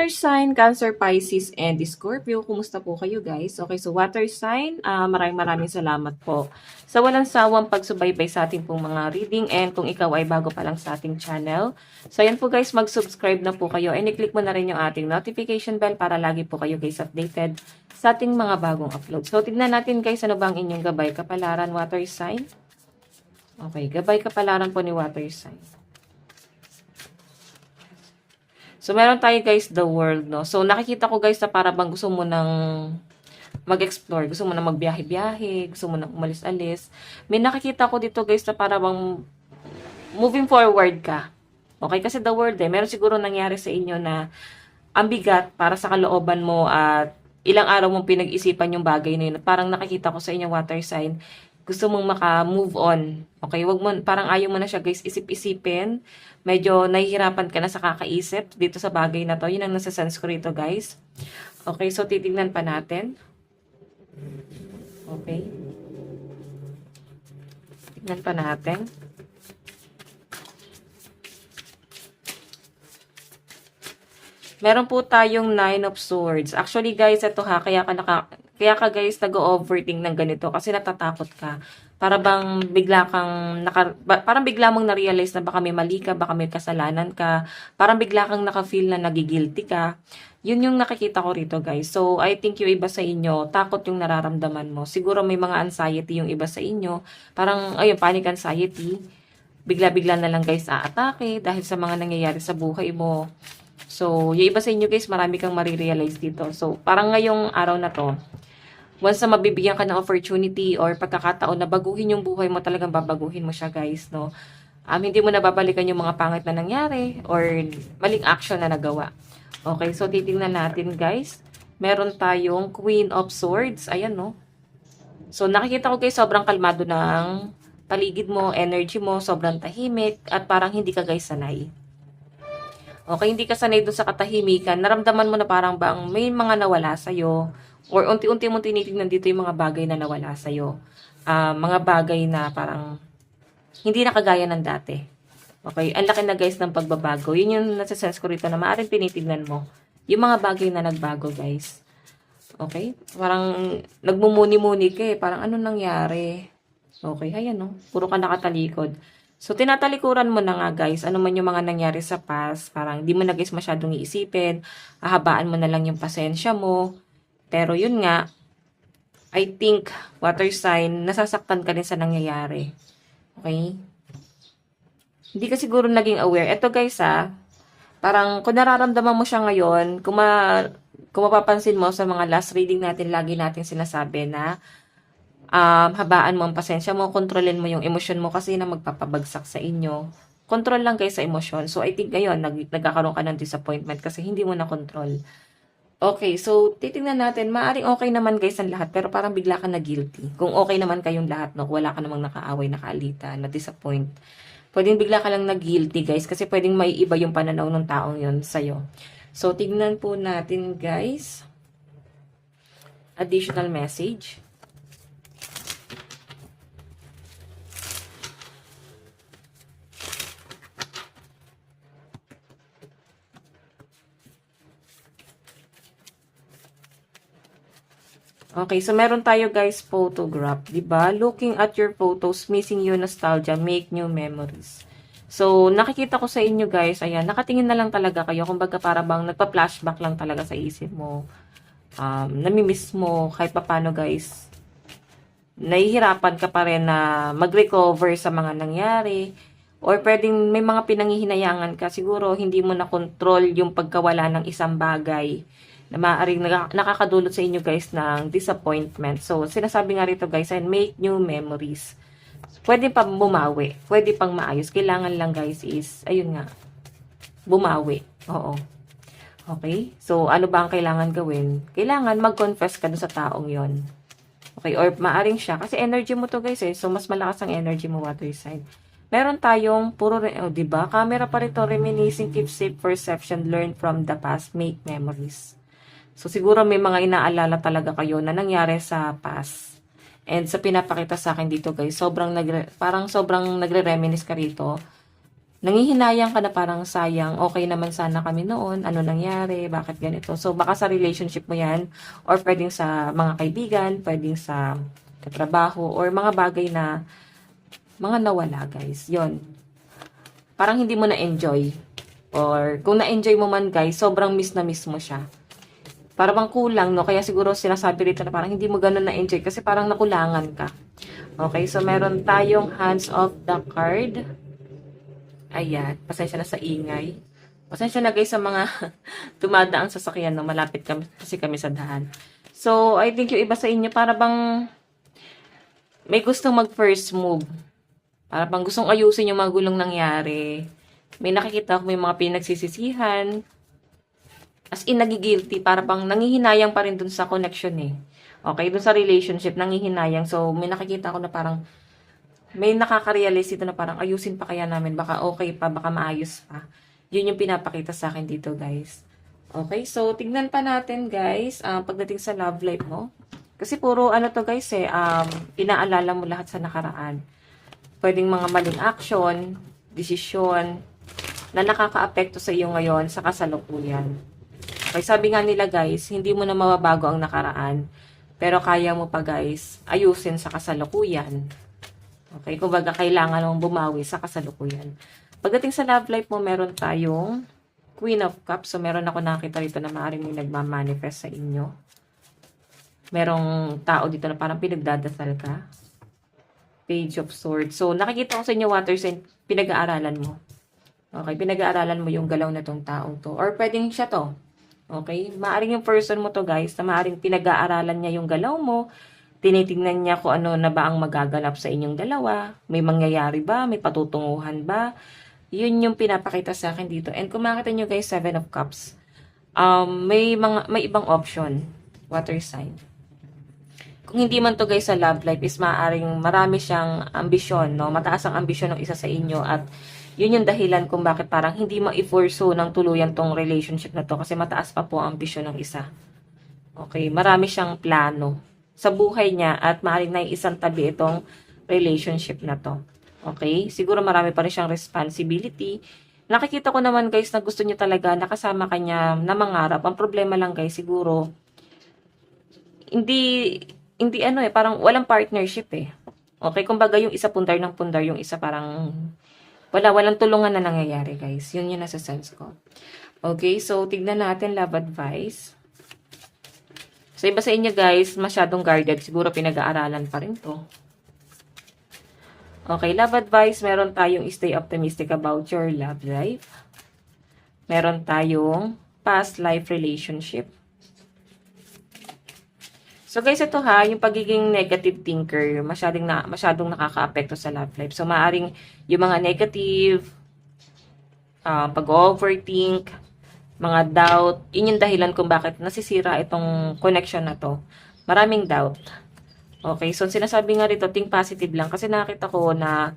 water sign, Cancer, Pisces, and Scorpio. Kumusta po kayo guys? Okay, so water sign, maraming salamat po sa walang sawang pagsubaybay sa ating pong mga reading, and kung ikaw ay bago pa lang sa ating channel. So ayan po guys, mag-subscribe na po kayo and i-click mo na rin yung ating notification bell para lagi po kayo guys updated sa ating mga bagong upload. So tignan natin guys, ano bang inyong gabay kapalaran water sign? Okay, gabay kapalaran po ni water sign. So, meron tayo guys, the world, no? So, nakikita ko guys na para bang gusto mo nang mag-explore, gusto mo nang magbiyahe-biyahe, gusto mo nang umalis-alis. May nakikita ko dito guys na para bang moving forward ka. Okay? Kasi the world meron siguro nangyari sa inyo na ang bigat para sa kalooban mo at ilang araw mong pinag-isipan yung bagay na yun. At parang nakikita ko sa inyo water sign, gusto mong maka-move on. Okay, wag mo, parang ayaw mo na siya guys isip-isipin. Medyo nahihirapan ka na sa kakaisip dito sa bagay na to. Yun ang nasa sense ko rito guys. Okay, so titignan pa natin. Okay. Tignan pa natin. Meron po tayong 9 of Swords. Actually guys, ito ha, kaya ka guys nag-overthink ng ganito kasi natatakot ka. Para bang bigla kang parang bigla mong na-realize na baka may mali ka, baka may kasalanan ka. Parang bigla kang naka-feel na nagigilty ka. Yun yung nakikita ko rito guys. So I think yung iba sa inyo, takot yung nararamdaman mo. Siguro may mga anxiety yung iba sa inyo. Parang ayun, panic anxiety. Bigla-bigla na lang guys aatake dahil sa mga nangyayari sa buhay mo. So, yung iba sa inyo guys, marami kang marirealize dito. So, parang ngayong araw na to, once na mabibigyan ka ng opportunity or pagkakataon na baguhin yung buhay mo, talagang babaguhin mo siya guys, no? Hindi mo na babalikan yung mga pangit na nangyari or maling action na nagawa. Okay, so titingnan natin guys. Meron tayong Queen of Swords. Ayan, no? So, nakikita ko guys, sobrang kalmado ng paligid mo, energy mo, sobrang tahimik, at parang hindi ka guys sanay. Okay, hindi ka sanay doon sa katahimikan. Naramdaman mo na parang bang may mga nawala sa'yo. Or unti-unti mong tinitignan dito yung mga bagay na nawala sa'yo. Mga bagay na parang hindi na kagaya ng dati. Okay, ang laki na guys ng pagbabago. Yun yung nasa-sense ko rito na maaaring tinitignan mo. Yung mga bagay na nagbago guys. Okay, parang nagmumuni-muni ka Parang ano nangyari? Okay, ayan no. Puro ka nakatalikod. So, tinatalikuran mo na nga guys, ano man yung mga nangyari sa past, parang di mo na guys masyadong iisipin, ahabaan mo na lang yung pasensya mo. Pero yun nga, I think, water sign, nasasaktan ka rin sa nangyayari. Okay? Hindi ka siguro naging aware. Ito guys parang kung nararamdaman mo siya ngayon, kung mapapansin mo sa mga last reading natin, lagi natin sinasabi na, habaan mo ang pasensya mo, kontrolin mo yung emosyon mo kasi na magpapabagsak sa inyo. Control lang kayo sa emosyon. So, I think ngayon, nagkakaroon ka ng disappointment kasi hindi mo na control. Okay, so, titingnan natin. Maaring okay naman guys ang lahat, pero parang bigla ka na guilty. Kung okay naman kayong lahat, no? Wala ka namang nakaaway, nakaalita, na-disappoint. Pwedeng bigla ka lang na-guilty guys kasi pwedeng maiiba yung pananaw ng taong yun sa'yo. So, tignan po natin guys. Additional message. Okay, so meron tayo guys photograph, 'di ba? Looking at your photos, missing you nostalgia, make new memories. So, nakikita ko sa inyo guys, ayan, nakatingin na lang talaga kayo, kumbaga para bang nagpa-flashback lang talaga sa isip mo. Nami-miss mo kahit papaano guys. Nahihirapan ka pa rin na mag-recover sa mga nangyari. Or pwedeng may mga pinanghihinayangan ka, siguro hindi mo na control yung pagkawala ng isang bagay na maaaring nakakadulot sa inyo guys ng disappointment. So, sinasabi nga rito guys, and make new memories. Pwede pa bumawi. Pwede pang maayos. Kailangan lang guys is, ayun nga, bumawi. Oo. Okay? So, ano ba ang kailangan gawin? Kailangan mag-confess ka dun sa taong yon. Okay? Or maaring siya. Kasi energy mo to guys So, mas malakas ang energy mo, water sign. Meron tayong puro, diba? Camera pa rito, reminiscing, keep safe perception, learn from the past, make memories. So, siguro may mga inaalala talaga kayo na nangyari sa past. And sa pinapakita sa akin dito guys, parang sobrang nagre-reminisce ka rito. Nanghihinayang ka na parang sayang, okay naman sana kami noon, ano nangyari, bakit ganito. So, baka sa relationship mo yan, or pwedeng sa mga kaibigan, pwedeng sa katrabaho, or mga bagay na mga nawala, guys. Yon, parang hindi mo na-enjoy. Or kung na-enjoy mo man, guys, sobrang miss na miss mo siya. Para bang kulang, no? Kaya siguro sinasabi rito na parang hindi mo ganun na-enjoy kasi parang nakulangan ka. Okay, so meron tayong hands of the card. Ayan, pasensya na sa ingay. Pasensya na guys sa mga dumadaang sasakyan, no? Malapit kami, kasi kami sa daan. So, I think yung iba sa inyo, para bang may gustong mag-first move. Para bang gustong ayusin yung mga gulong nangyari. May nakikita ko may mga pinagsisisihan. As in, nagigilty. Para bang nangihinayang pa rin dun sa connection eh. Okay, dun sa relationship, nangihinayang. So, may nakikita ko na parang may nakaka-realize dito na parang ayusin pa kaya namin, baka okay pa, baka maayos pa. Yun yung pinapakita sa akin dito, guys. Okay, so tignan pa natin, guys, pagdating sa love life mo. Kasi puro ano to, guys, inaalala mo lahat sa nakaraan. Pwedeng mga maling action, desisyon, na nakaka-apekto sa iyo ngayon sa kasalukuyan. Okay, sabi nga nila, guys, hindi mo na mababago ang nakaraan, pero kaya mo pa, guys, ayusin sa kasalukuyan. Okay, kumbaga kailangan mong bumawi sa kasalukuyan. Pagdating sa love life mo, meron tayong Queen of Cups. So, meron ako nakita rito na maaaring may nagmamanifest sa inyo. Merong tao dito na parang pinagdadasal ka. Page of Swords. So, nakikita ko sa inyo, water sign, pinag-aaralan mo. Okay, pinag-aaralan mo yung galaw na tong taong to. Or pwedeng siya to. Okay, maaaring yung person mo to, guys, na maaaring pinag-aaralan niya yung galaw mo. Tinitingnan niya kung ano na ba ang magaganap sa inyong dalawa. May mangyayari ba? May patutunguhan ba? Yun yung pinapakita sa akin dito. And kung makita nyo, guys, 7 of Cups, may ibang option. Water sign. Kung hindi man to, guys, sa love life, is maaaring marami siyang ambisyon, no? Mataas ang ambisyon ng isa sa inyo, at yun yung dahilan kung bakit parang hindi ma-forso ng tuluyan tong relationship na to, kasi mataas pa po ang ambisyon ng isa. Okay, marami siyang plano sa buhay niya, at maaaring naiisang tabi itong relationship na to. Okay? Siguro marami pa rin siyang responsibility. Nakikita ko naman, guys, na gusto niya talaga nakasama kanya na mangarap. Ang problema lang, guys, siguro hindi parang walang partnership eh. Okay, kumbaga yung isa pundar ng pundar, yung isa parang walang tulungan na nangyayari, guys. Yun yung nasa sense ko. Okay, so tignan natin love advice. So, iba sa inyo, guys, masyadong guarded. Siguro pinag-aaralan pa rin to. Okay, love advice. Meron tayong stay optimistic about your love life. Meron tayong past life relationship. So, guys, ito yung pagiging negative thinker, masyadong nakaka-apekto sa love life. So, maaring yung mga negative, pag-overthink, mga doubt, yun yung dahilan kung bakit nasisira itong connection na to. Maraming doubt. Okay, so sinasabi nga rito, think positive lang. Kasi nakita ko na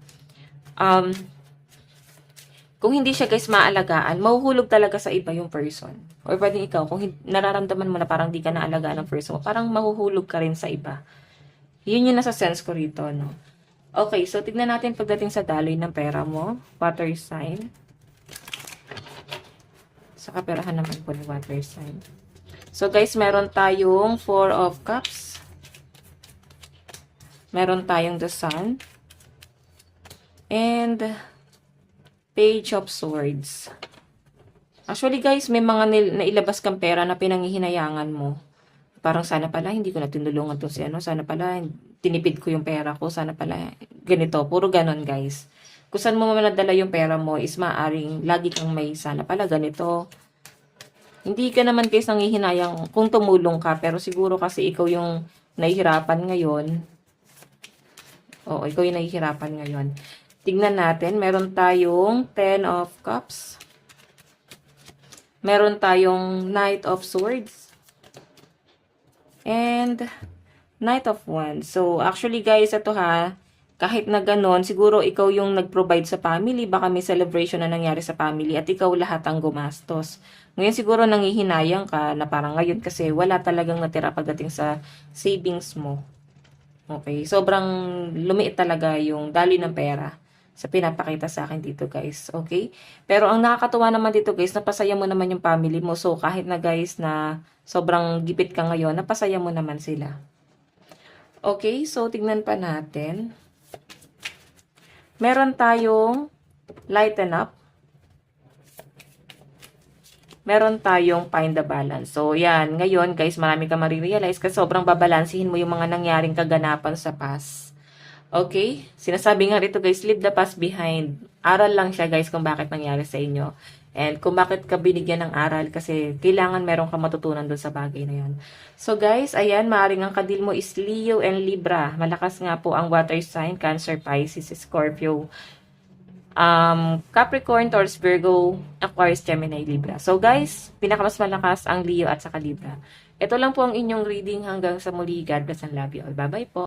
kung hindi siya, guys, maalagaan, mahuhulog talaga sa iba yung person. Or pwedeng ikaw, kung nararamdaman mo na parang di ka naalagaan ng person mo, parang mahuhulog ka rin sa iba. Yun yung nasa sense ko rito, no? Okay, so tignan natin pagdating sa daloy ng pera mo. Water sign. Sa kaperahan naman po ni water sign. So, guys, meron tayong 4 of Cups. Meron tayong the Sun. And Page of Swords. Actually, guys, may mga nailabas kang pera na pinanghihinayangan mo. Parang sana pala, hindi ko na tinulungan to si ano. Sana pala, tinipid ko yung pera ko. Sana pala, ganito. Puro ganon, guys. Kung saan mo nadala yung pera mo is maaring lagi kang may sana pala ganito. Hindi ka naman, guys, nanghihinayang kung tumulong ka, pero siguro kasi ikaw yung nahihirapan ngayon. Oo, ikaw yung nahihirapan ngayon. Tignan natin, meron tayong 10 of Cups. Meron tayong Knight of Swords. And Knight of Wands. So, actually, guys, ito kahit na ganon, siguro ikaw yung nag-provide sa family, baka may celebration na nangyari sa family, at ikaw lahat ang gumastos. Ngayon siguro nanghihinayang ka na parang ngayon kasi wala talagang natira pagdating sa savings mo. Okay, sobrang lumiit talaga yung daloy ng pera sa pinapakita sa akin dito guys, okay? Pero ang nakakatuwa naman dito guys, napasaya mo naman yung family mo. So kahit na guys na sobrang gipit ka ngayon, napasaya mo naman sila. Okay, so tignan pa natin. Meron tayong lighten up. Meron tayong find the balance. So, yan. Ngayon, guys, marami ka marirealize kasi sobrang babalansihin mo yung mga nangyaring kaganapan sa past. Okay? Sinasabi nga rito, guys, leave the past behind. Aral lang siya, guys, kung bakit nangyari sa inyo. And kung bakit ka binigyan ng aral kasi kailangan meron ka matutunan dun sa bagay na yun. So, guys, ayan, maaaring ang kadil mo is Leo and Libra. Malakas nga po ang water sign, Cancer, Pisces, Scorpio, Capricorn, Taurus, Virgo, Aquarius, Gemini, Libra. So guys, pinakamas malakas ang Leo at saka Libra. Ito lang po ang inyong reading hanggang sa muli. God bless and love you all. Bye-bye po.